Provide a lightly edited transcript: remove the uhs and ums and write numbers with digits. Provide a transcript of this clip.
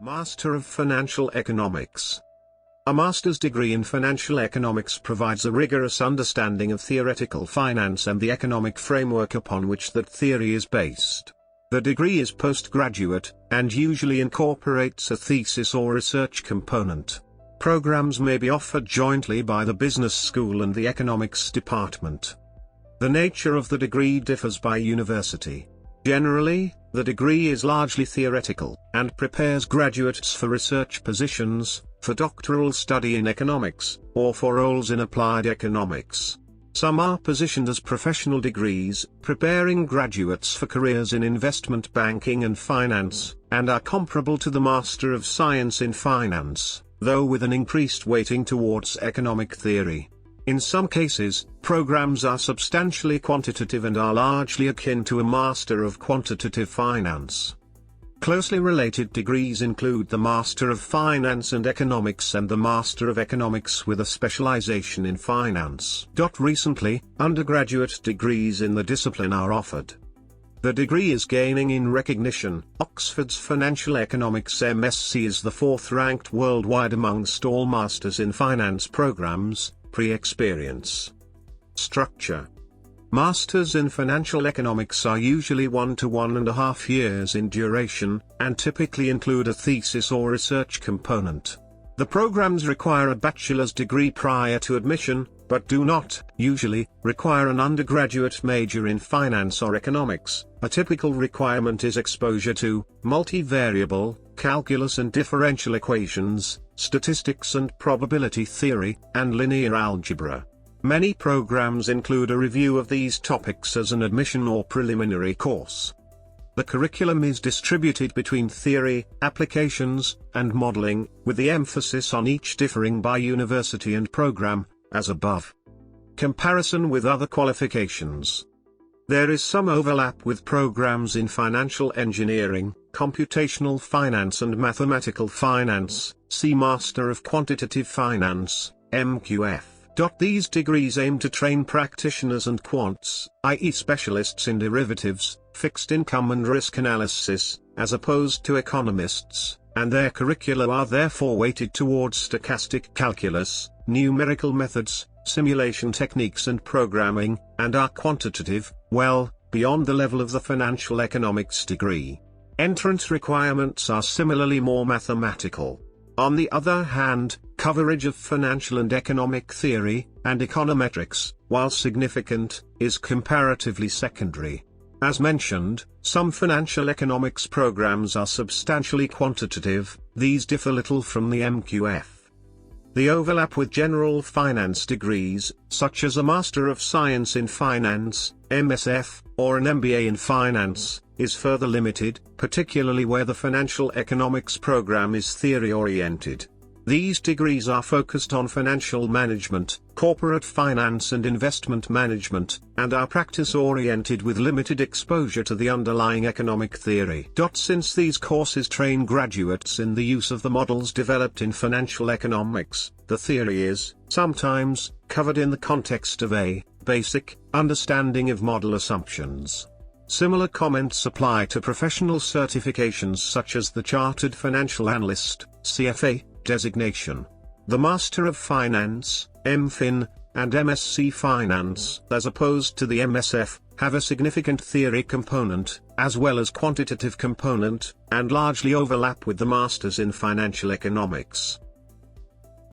Master of Financial Economics. A master's degree in financial economics provides a rigorous understanding of theoretical finance and the economic framework upon which that theory is based. The degree is postgraduate, and usually incorporates a thesis or research component. Programs may be offered jointly by the business school and the economics department. The nature of the degree differs by university. Generally, the degree is largely theoretical, and prepares graduates for research positions, for doctoral study in economics, or for roles in applied economics. Some are positioned as professional degrees, preparing graduates for careers in investment banking and finance, and are comparable to the Master of Science in Finance, though with an increased weighting towards economic theory. In some cases, programs are substantially quantitative and are largely akin to a Master of Quantitative Finance. Closely related degrees include the Master of Finance and Economics and the Master of Economics with a specialization in finance. Recently, undergraduate degrees in the discipline are offered. The degree is gaining in recognition. Oxford's Financial Economics MSc is the fourth-ranked worldwide amongst all Masters in Finance programs, pre-experience. Structure. Masters in Financial Economics are usually 1 to 1.5 years in duration, and typically include a thesis or research component. The programs require a bachelor's degree prior to admission, but do not, usually, require an undergraduate major in finance or economics. A typical requirement is exposure to multivariable, calculus and differential equations, statistics and probability theory, and linear algebra. Many programs include a review of these topics as an admission or preliminary course. The curriculum is distributed between theory, applications, and modeling, with the emphasis on each differing by university and program, as above. Comparison with other qualifications. There is some overlap with programs in financial engineering, computational finance and mathematical finance. See Master of Quantitative Finance, MQF. These degrees aim to train practitioners and quants, i.e. specialists in derivatives, fixed income and risk analysis, as opposed to economists, and their curricula are therefore weighted towards stochastic calculus, numerical methods, simulation techniques and programming, and are quantitative, well, beyond the level of the financial economics degree. Entrance requirements are similarly more mathematical. On the other hand, coverage of financial and economic theory, and econometrics, while significant, is comparatively secondary. As mentioned, some financial economics programs are substantially quantitative. These differ little from the MQF. The overlap with general finance degrees, such as a Master of Science in Finance, MSF, or an MBA in Finance, is further limited, particularly where the financial economics program is theory-oriented. These degrees are focused on financial management, corporate finance and investment management, and are practice-oriented with limited exposure to the underlying economic theory. Since these courses train graduates in the use of the models developed in financial economics, the theory is, sometimes, covered in the context of a basic understanding of model assumptions. Similar comments apply to professional certifications such as the Chartered Financial Analyst, CFA, designation. The Master of Finance, MFin, and MSc Finance, as opposed to the MSF, have a significant theory component, as well as quantitative component, and largely overlap with the Masters in Financial Economics.